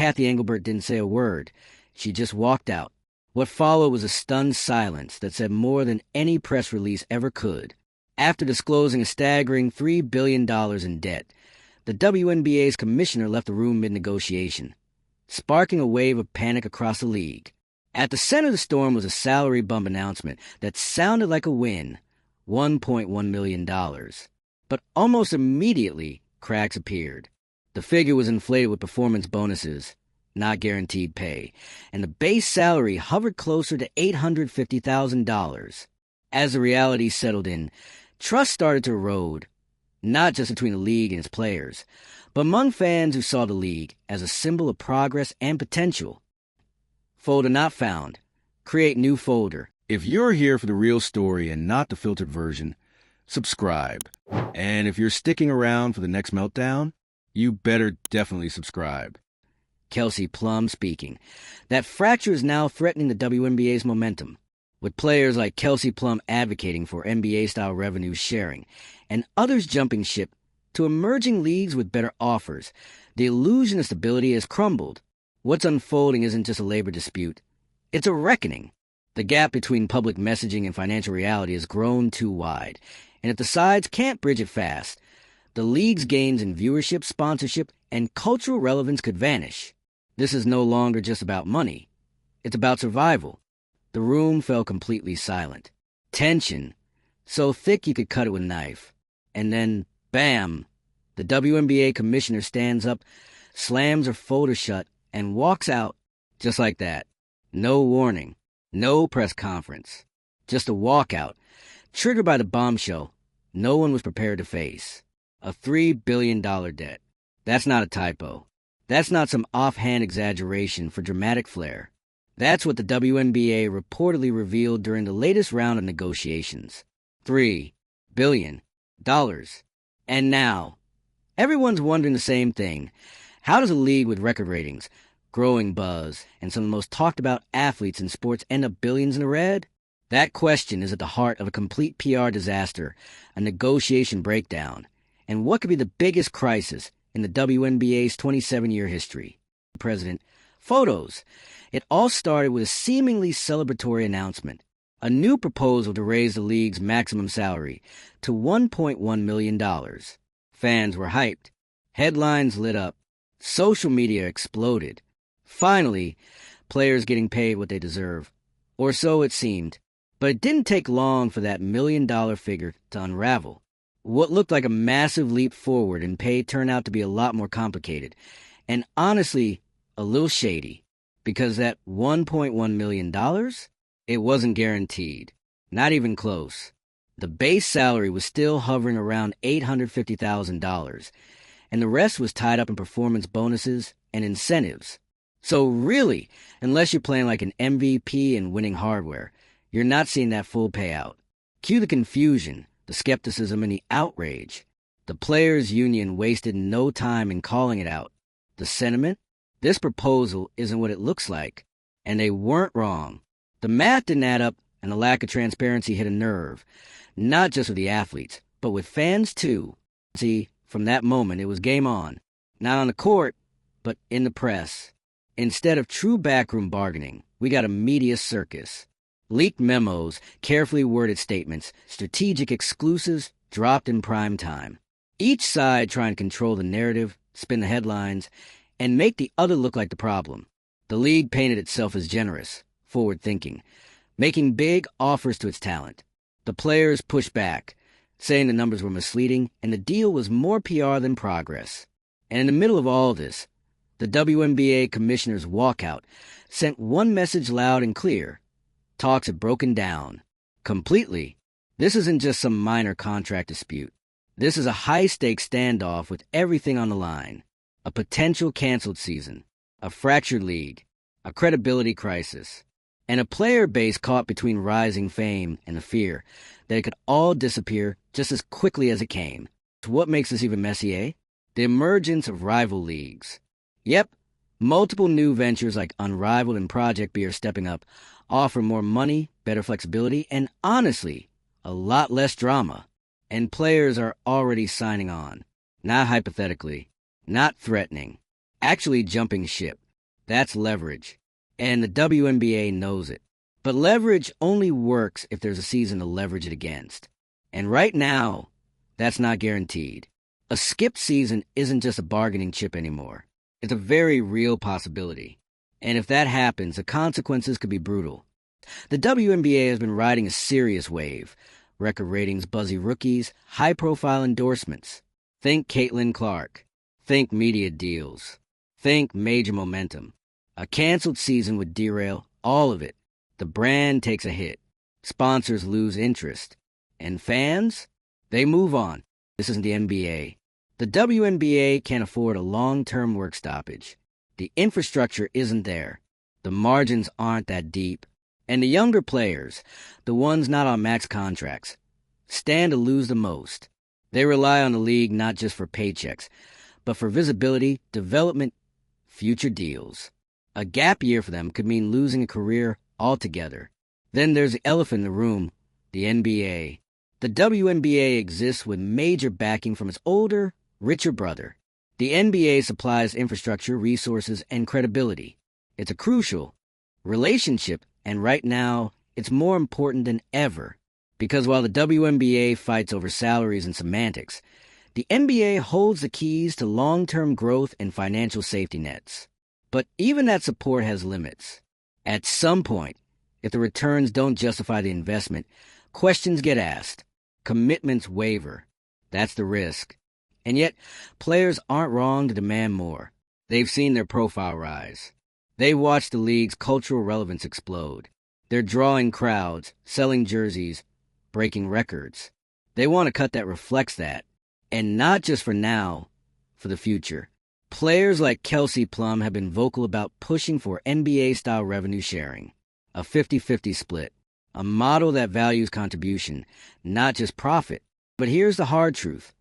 Kathy Engelbert didn't say a word. She just walked out. What followed was a stunned silence that said more than any press release ever could. After disclosing a staggering $3 billion in debt, the WNBA's commissioner left the room mid-negotiation, sparking a wave of panic across the league. At the center of the storm was a salary bump announcement that sounded like a win, $1.1 million. But almost immediately, cracks appeared. The figure was inflated with performance bonuses, not guaranteed pay, and the base salary hovered closer to $850,000. As the reality settled in, trust started to erode, not just between the league and its players, but among fans who saw the league as a symbol of progress and potential. Folder not found. Create new folder. If you're here for the real story and not the filtered version, subscribe. And if you're sticking around for the next meltdown, you better definitely subscribe. Kelsey Plum speaking. That fracture is now threatening the WNBA's momentum, with players like Kelsey Plum advocating for NBA-style revenue sharing, and others jumping ship to emerging leagues with better offers. The illusion of stability has crumbled. What's unfolding isn't just a labor dispute. It's a reckoning. The gap between public messaging and financial reality has grown too wide, and if the sides can't bridge it fast, the league's gains in viewership, sponsorship, and cultural relevance could vanish. This is no longer just about money. It's about survival. The room fell completely silent. Tension, so thick you could cut it with a knife. And then, bam, the WNBA commissioner stands up, slams her folder shut, and walks out just like that. No warning, no press conference, just a walkout, triggered by the bombshell no one was prepared to face. A $3 billion debt. That's not a typo. That's not some offhand exaggeration for dramatic flair. That's what the WNBA reportedly revealed during the latest round of negotiations. $3 billion. And now, everyone's wondering the same thing. How does a league with record ratings, growing buzz, and some of the most talked-about athletes in sports end up billions in the red? That question is at the heart of a complete PR disaster, a negotiation breakdown, and what could be the biggest crisis in the WNBA's 27-year history. President, photos. It all started with a seemingly celebratory announcement, a new proposal to raise the league's maximum salary to $1.1 million. Fans were hyped. Headlines lit up. Social media exploded. Finally, players getting paid what they deserve. Or so it seemed. But it didn't take long for that $1 million figure to unravel. What looked like a massive leap forward in pay turned out to be a lot more complicated, and honestly, a little shady, because that $1.1 million, it wasn't guaranteed. Not even close. The base salary was still hovering around $850,000, and the rest was tied up in performance bonuses and incentives. So really, unless you're playing like an MVP and winning hardware, you're not seeing that full payout. Cue the confusion, the skepticism, and the outrage. The players' union wasted no time in calling it out. The sentiment? This proposal isn't what it looks like. And they weren't wrong. The math didn't add up, and the lack of transparency hit a nerve. Not just with the athletes, but with fans too. See, from that moment, it was game on. Not on the court, but in the press. Instead of true backroom bargaining, we got a media circus. Leaked memos, carefully worded statements, strategic exclusives dropped in prime time. Each side trying to control the narrative, spin the headlines, and make the other look like the problem. The league painted itself as generous, forward-thinking, making big offers to its talent. The players pushed back, saying the numbers were misleading and the deal was more PR than progress. And in the middle of all this, the WNBA commissioner's walkout sent one message loud and clear. Talks had broken down. Completely. This isn't just some minor contract dispute. This is a high-stakes standoff with everything on the line. A potential canceled season. A fractured league. A credibility crisis. And a player base caught between rising fame and the fear that it could all disappear just as quickly as it came. So what makes this even messier? The emergence of rival leagues. Yep, multiple new ventures like Unrivaled and Project B are stepping up, offer more money, better flexibility, and honestly, a lot less drama. And players are already signing on. Not hypothetically, not threatening, actually jumping ship. That's leverage. And the WNBA knows it. But leverage only works if there's a season to leverage it against. And right now, that's not guaranteed. A skipped season isn't just a bargaining chip anymore. It's a very real possibility. And if that happens, the consequences could be brutal. The WNBA has been riding a serious wave. Record ratings, buzzy rookies, high-profile endorsements. Think Caitlin Clark. Think media deals. Think major momentum. A canceled season would derail all of it. The brand takes a hit. Sponsors lose interest. And fans? They move on. This isn't the NBA. The WNBA can't afford a long-term work stoppage. The infrastructure isn't there. The margins aren't that deep. And the younger players, the ones not on max contracts, stand to lose the most. They rely on the league not just for paychecks, but for visibility, development, future deals. A gap year for them could mean losing a career altogether. Then there's the elephant in the room, the NBA. The WNBA exists with major backing from its older, richer brother. The NBA supplies infrastructure, resources, and credibility. It's a crucial relationship, and right now, it's more important than ever. Because while the WNBA fights over salaries and semantics, the NBA holds the keys to long-term growth and financial safety nets. But even that support has limits. At some point, if the returns don't justify the investment, questions get asked. Commitments waver. That's the risk. And yet, players aren't wrong to demand more. They've seen their profile rise. They've watched the league's cultural relevance explode. They're drawing crowds, selling jerseys, breaking records. They want a cut that reflects that. And not just for now, for the future. Players like Kelsey Plum have been vocal about pushing for NBA-style revenue sharing. A 50-50 split. A model that values contribution, not just profit. But here's the hard truth.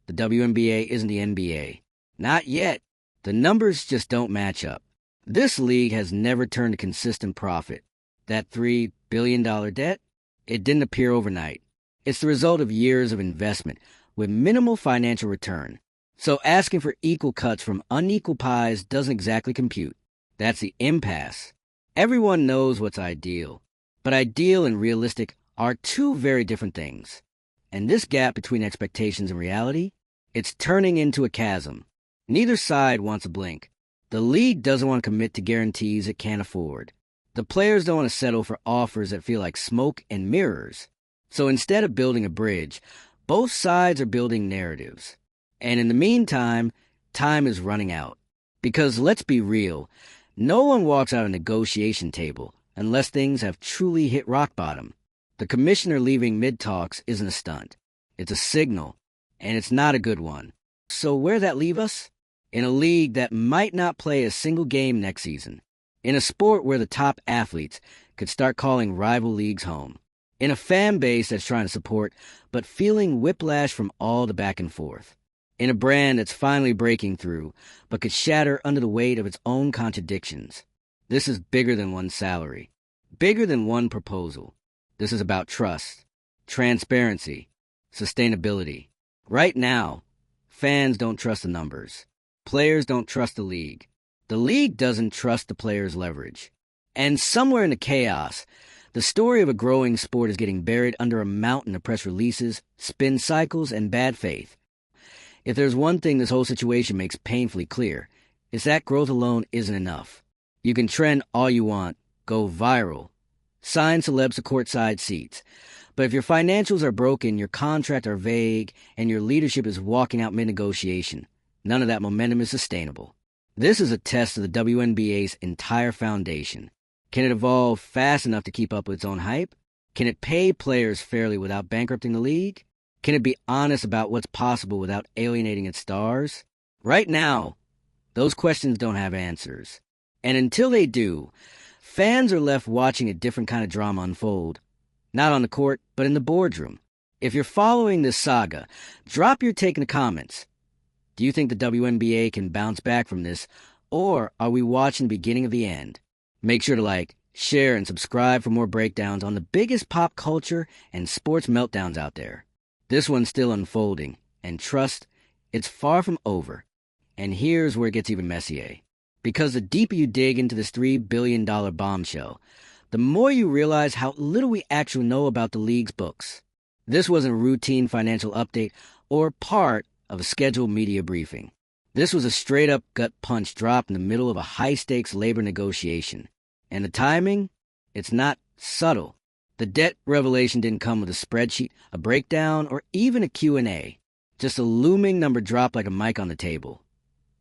The WNBA isn't the NBA. Not yet. The numbers just don't match up. This league has never turned a consistent profit. That $3 billion debt? It didn't appear overnight. It's the result of years of investment with minimal financial return. So asking for equal cuts from unequal pies doesn't exactly compute. That's the impasse. Everyone knows what's ideal. But ideal and realistic are two very different things. And this gap between expectations and reality, it's turning into a chasm. Neither side wants a blink. The league doesn't want to commit to guarantees it can't afford. The players don't want to settle for offers that feel like smoke and mirrors. So instead of building a bridge, both sides are building narratives. And in the meantime, time is running out. Because let's be real, no one walks out of a negotiation table unless things have truly hit rock bottom. The commissioner leaving mid-talks isn't a stunt. It's a signal, and it's not a good one. So where'd that leave us? In a league that might not play a single game next season. In a sport where the top athletes could start calling rival leagues home. In a fan base that's trying to support, but feeling whiplash from all the back and forth. In a brand that's finally breaking through, but could shatter under the weight of its own contradictions. This is bigger than one salary. Bigger than one proposal. This is about trust, transparency, sustainability. Right now, fans don't trust the numbers. Players don't trust the league. The league doesn't trust the players' leverage. And somewhere in the chaos, the story of a growing sport is getting buried under a mountain of press releases, spin cycles, and bad faith. If there's one thing this whole situation makes painfully clear, it's that growth alone isn't enough. You can trend all you want, go viral, sign celebs to courtside seats. But if your financials are broken, your contracts are vague, and your leadership is walking out mid-negotiation, none of that momentum is sustainable. This is a test of the WNBA's entire foundation. Can it evolve fast enough to keep up with its own hype? Can it pay players fairly without bankrupting the league? Can it be honest about what's possible without alienating its stars? Right now, those questions don't have answers. And until they do, fans are left watching a different kind of drama unfold. Not on the court, but in the boardroom. If you're following this saga, drop your take in the comments. Do you think the WNBA can bounce back from this, or are we watching the beginning of the end? Make sure to like, share, and subscribe for more breakdowns on the biggest pop culture and sports meltdowns out there. This one's still unfolding, and trust, it's far from over. And here's where it gets even messier. Because the deeper you dig into this $3 billion bombshell, the more you realize how little we actually know about the league's books. This wasn't a routine financial update or part of a scheduled media briefing. This was a straight-up gut punch dropped in the middle of a high-stakes labor negotiation. And the timing? It's not subtle. The debt revelation didn't come with a spreadsheet, a breakdown, or even a Q&A. Just a looming number dropped like a mic on the table.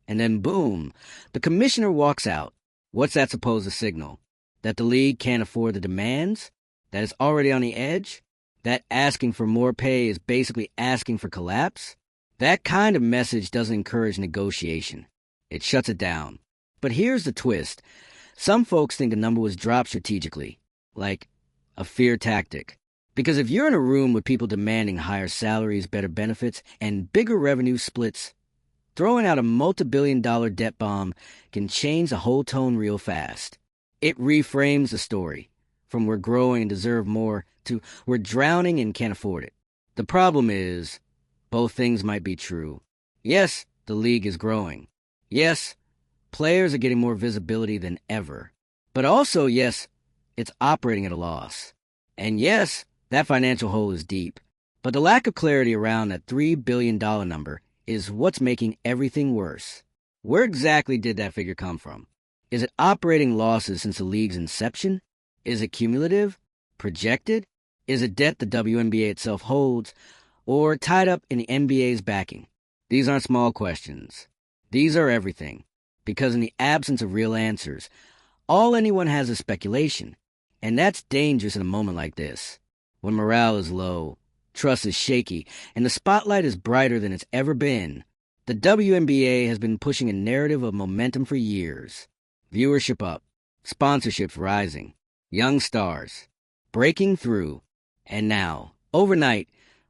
And then boom, the commissioner walks out. What's that supposed to signal? That the league can't afford the demands? That it's already on the edge? That asking for more pay is basically asking for collapse? That kind of message doesn't encourage negotiation. It shuts it down. But here's the twist. Some folks think the number was dropped strategically, like a fear tactic. Because if you're in a room with people demanding higher salaries, better benefits, and bigger revenue splits, throwing out a multi-billion-dollar debt bomb can change the whole tone real fast. It reframes the story, from we're growing and deserve more to we're drowning and can't afford it. The problem is, both things might be true. Yes, the league is growing. Yes, players are getting more visibility than ever. But also, yes, it's operating at a loss. And yes, that financial hole is deep. But the lack of clarity around that $3 billion number is what's making everything worse. Where exactly did that figure come from? Is it operating losses since the league's inception? Is it cumulative? Projected? Is it debt the WNBA itself holds? Or tied up in the NBA's backing? These aren't small questions. These are everything. Because in the absence of real answers, all anyone has is speculation. And that's dangerous in a moment like this, when morale is low, trust is shaky, and the spotlight is brighter than it's ever been. The WNBA has been pushing a narrative of momentum for years. Viewership up, sponsorships rising, young stars, breaking through. And now, overnight,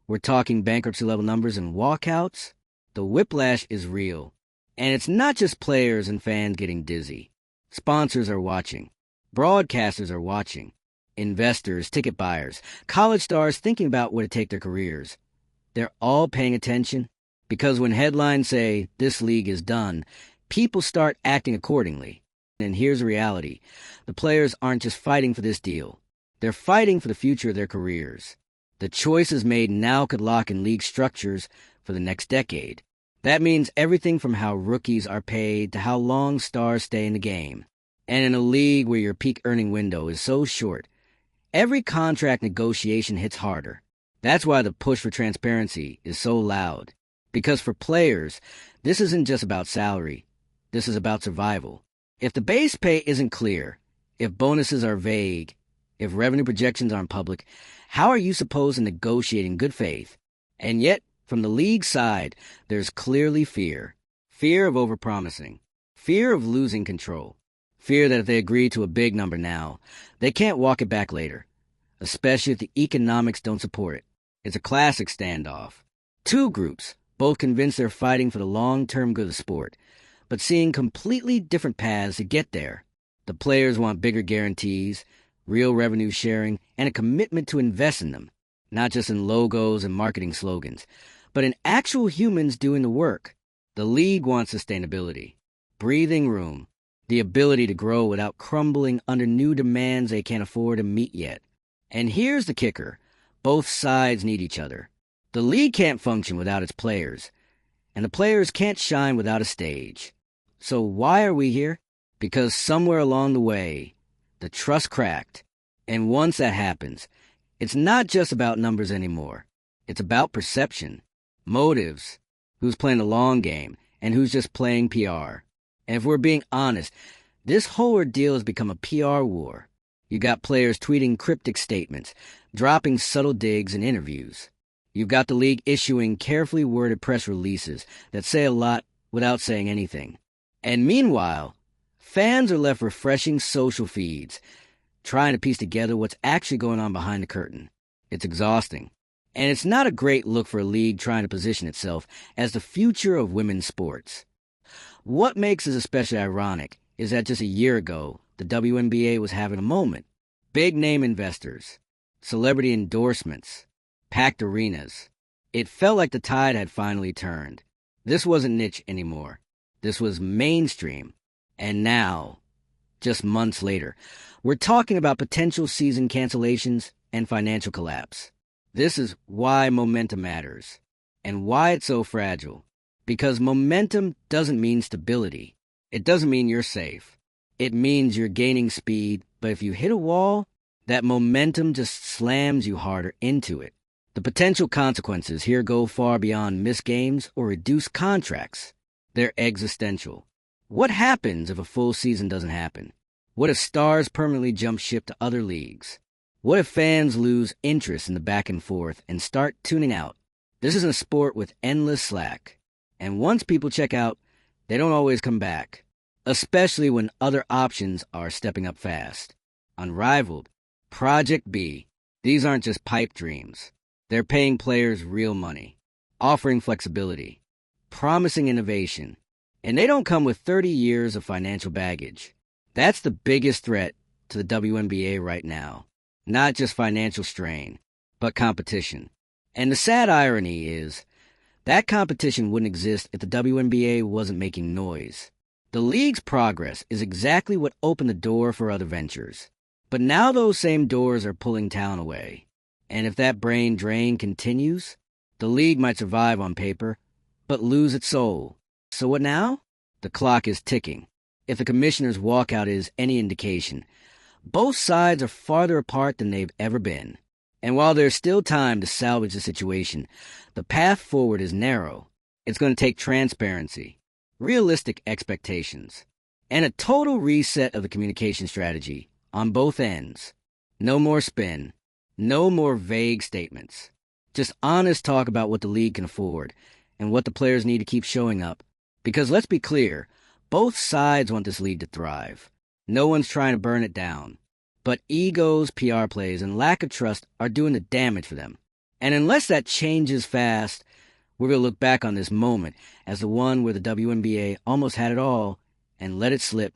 we're talking bankruptcy-level numbers and walkouts. The whiplash is real. And it's not just players and fans getting dizzy. Sponsors are watching. Broadcasters are watching. Investors, ticket buyers, college stars thinking about where to take their careers. They're all paying attention because when headlines say, this league is done, people start acting accordingly. And here's the reality. The players aren't just fighting for this deal. They're fighting for the future of their careers. The choices made now could lock in league structures for the next decade. That means everything from how rookies are paid to how long stars stay in the game. And in a league where your peak earning window is so short, every contract negotiation hits harder. That's why the push for transparency is so loud. Because for players, this isn't just about salary. This is about survival. If the base pay isn't clear, if bonuses are vague, if revenue projections aren't public, how are you supposed to negotiate in good faith? And yet, from the league side, there's clearly fear. Fear of overpromising. Fear of losing control. Fear that if they agree to a big number now, they can't walk it back later, especially if the economics don't support it. It's a classic standoff. Two groups, both convinced they're fighting for the long-term good of the sport, but seeing completely different paths to get there. The players want bigger guarantees, real revenue sharing, and a commitment to invest in them, not just in logos and marketing slogans, but in actual humans doing the work. The league wants sustainability, breathing room, the ability to grow without crumbling under new demands they can't afford to meet yet. And here's the kicker. Both sides need each other. The league can't function without its players, and the players can't shine without a stage. So why are we here? Because somewhere along the way, the trust cracked. And once that happens, it's not just about numbers anymore. It's about perception, motives, who's playing the long game, and who's just playing PR. And if we're being honest, this whole ordeal has become a PR war. You got players tweeting cryptic statements, dropping subtle digs in interviews. You've got the league issuing carefully worded press releases that say a lot without saying anything. And meanwhile, fans are left refreshing social feeds, trying to piece together what's actually going on behind the curtain. It's exhausting. And it's not a great look for a league trying to position itself as the future of women's sports. What makes this especially ironic is that just a year ago, the WNBA was having a moment. Big-name investors, celebrity endorsements, packed arenas. It felt like the tide had finally turned. This wasn't niche anymore. This was mainstream. And now, just months later, we're talking about potential season cancellations and financial collapse. This is why momentum matters and why it's so fragile. Because momentum doesn't mean stability. It doesn't mean you're safe. It means you're gaining speed, but if you hit a wall, that momentum just slams you harder into it. The potential consequences here go far beyond missed games or reduced contracts. They're existential. What happens if a full season doesn't happen? What if stars permanently jump ship to other leagues? What if fans lose interest in the back and forth and start tuning out? This is a sport with endless slack. And once people check out, they don't always come back, especially when other options are stepping up fast. Unrivaled, Project B. These aren't just pipe dreams. They're paying players real money, offering flexibility, promising innovation, and they don't come with 30 years of financial baggage. That's the biggest threat to the WNBA right now. Not just financial strain, but competition. And the sad irony is, that competition wouldn't exist if the WNBA wasn't making noise. The league's progress is exactly what opened the door for other ventures. But now those same doors are pulling talent away. And if that brain drain continues, the league might survive on paper, but lose its soul. So what now? The clock is ticking. If the commissioner's walkout is any indication, both sides are farther apart than they've ever been. And while there's still time to salvage the situation, the path forward is narrow. It's going to take transparency, realistic expectations, and a total reset of the communication strategy on both ends. No more spin, no more vague statements. Just honest talk about what the league can afford and what the players need to keep showing up. Because let's be clear, both sides want this league to thrive. No one's trying to burn it down. But egos, PR plays, and lack of trust are doing the damage for them. And unless that changes fast, we're going to look back on this moment as the one where the WNBA almost had it all and let it slip.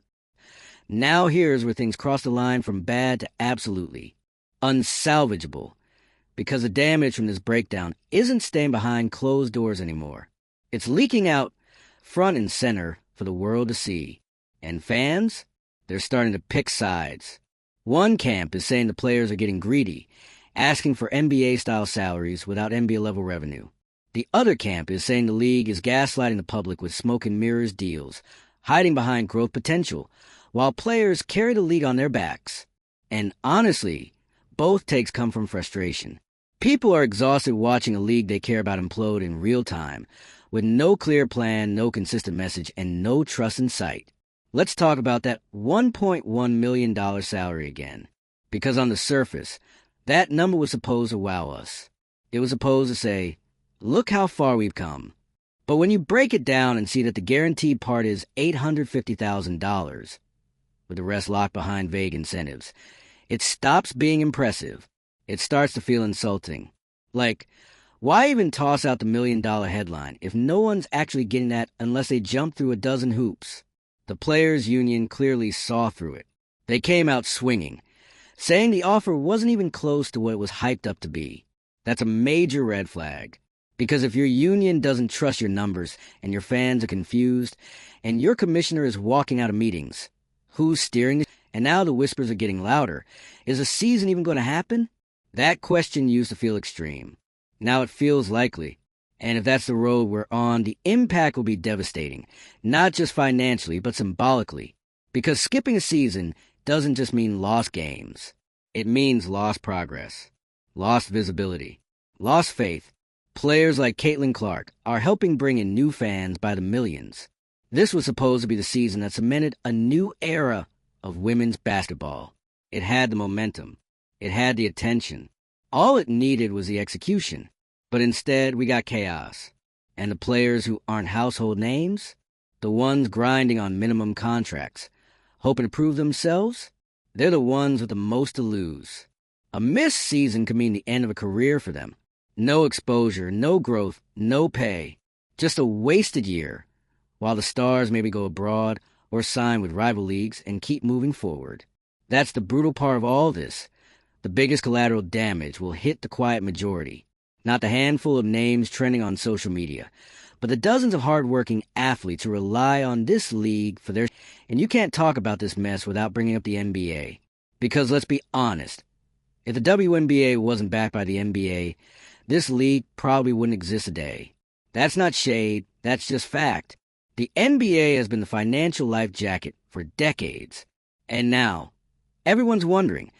Now here's where things cross the line from bad to absolutely unsalvageable, because the damage from this breakdown isn't staying behind closed doors anymore. It's leaking out front and center for the world to see. And fans, they're starting to pick sides. One camp is saying the players are getting greedy, asking for NBA-style salaries without NBA-level revenue. The other camp is saying the league is gaslighting the public with smoke and mirrors deals, hiding behind growth potential, while players carry the league on their backs. And honestly, both takes come from frustration. People are exhausted watching a league they care about implode in real time, with no clear plan, no consistent message, and no trust in sight. Let's talk about that $1.1 million salary again. Because on the surface, that number was supposed to wow us. It was supposed to say, look how far we've come. But when you break it down and see that the guaranteed part is $850,000, with the rest locked behind vague incentives, it stops being impressive. It starts to feel insulting. Like, why even toss out the $1 million headline if no one's actually getting that unless they jump through a dozen hoops? The players' union clearly saw through it. They came out swinging, saying the offer wasn't even close to what it was hyped up to be. That's a major red flag. Because if your union doesn't trust your numbers and your fans are confused and your commissioner is walking out of meetings, who's steering it? And now the whispers are getting louder. Is a season even going to happen? That question used to feel extreme. Now it feels likely. And if that's the road we're on, the impact will be devastating, not just financially, but symbolically. Because skipping a season doesn't just mean lost games. It means lost progress, lost visibility, lost faith. Players like Caitlin Clark are helping bring in new fans by the millions. This was supposed to be the season that cemented a new era of women's basketball. It had the momentum. It had the attention. All it needed was the execution. But instead, we got chaos. And the players who aren't household names, the ones grinding on minimum contracts, hoping to prove themselves, they're the ones with the most to lose. A missed season could mean the end of a career for them. No exposure, no growth, no pay. Just a wasted year, while the stars maybe go abroad or sign with rival leagues and keep moving forward. That's the brutal part of all this. The biggest collateral damage will hit the quiet majority. Not the handful of names trending on social media, but the dozens of hard-working athletes who rely on this league for their... And you can't talk about this mess without bringing up the NBA. Because let's be honest, if the WNBA wasn't backed by the NBA, this league probably wouldn't exist today. That's not shade, that's just fact. The NBA has been the financial life jacket for decades. And now, everyone's wondering,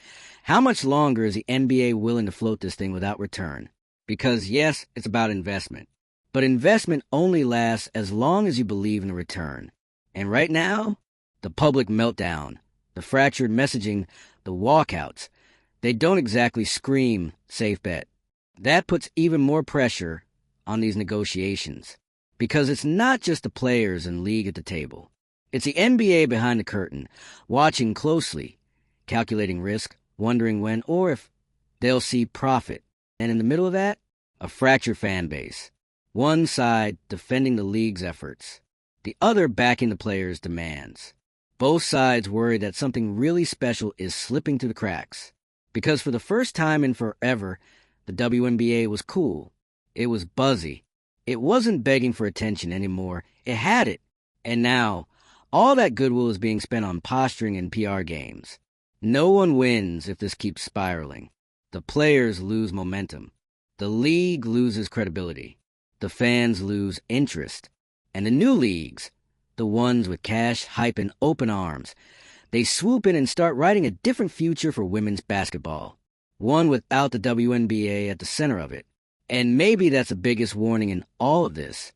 how much longer is the NBA willing to float this thing without return? Because yes, it's about investment. But investment only lasts as long as you believe in the return. And right now, the public meltdown, the fractured messaging, the walkouts, they don't exactly scream safe bet. That puts even more pressure on these negotiations. Because it's not just the players and league at the table. It's the NBA behind the curtain, watching closely, calculating risk, wondering when or if they'll see profit. And in the middle of that, a fractured fan base. One side defending the league's efforts, the other backing the players' demands. Both sides worry that something really special is slipping through the cracks. Because for the first time in forever, the WNBA was cool. It was buzzy. It wasn't begging for attention anymore. It had it. And now, all that goodwill is being spent on posturing and PR games. No one wins if this keeps spiraling. The players lose momentum. The league loses credibility. The fans lose interest. And the new leagues, the ones with cash, hype, and open arms, they swoop in and start writing a different future for women's basketball. One without the WNBA at the center of it. And maybe that's the biggest warning in all of this.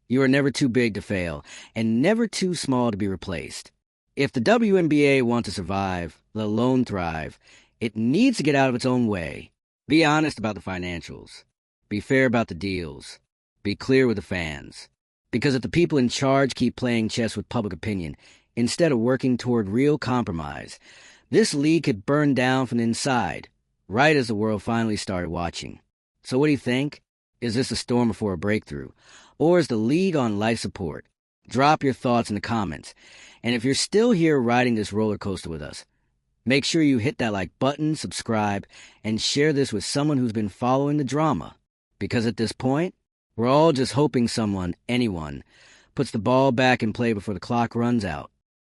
You are never too big to fail, and never too small to be replaced. If the WNBA wants to survive, let alone thrive, it needs to get out of its own way. Be honest about the financials. Be fair about the deals. Be clear with the fans. Because if the people in charge keep playing chess with public opinion, instead of working toward real compromise, this league could burn down from the inside, right as the world finally started watching. So what do you think? Is this a storm before a breakthrough? Or is the league on life support? Drop your thoughts in the comments. And if you're still here riding this roller coaster with us, make sure you hit that like button, subscribe, and share this with someone who's been following the drama. Because at this point, we're all just hoping someone, anyone, puts the ball back in play before the clock runs out.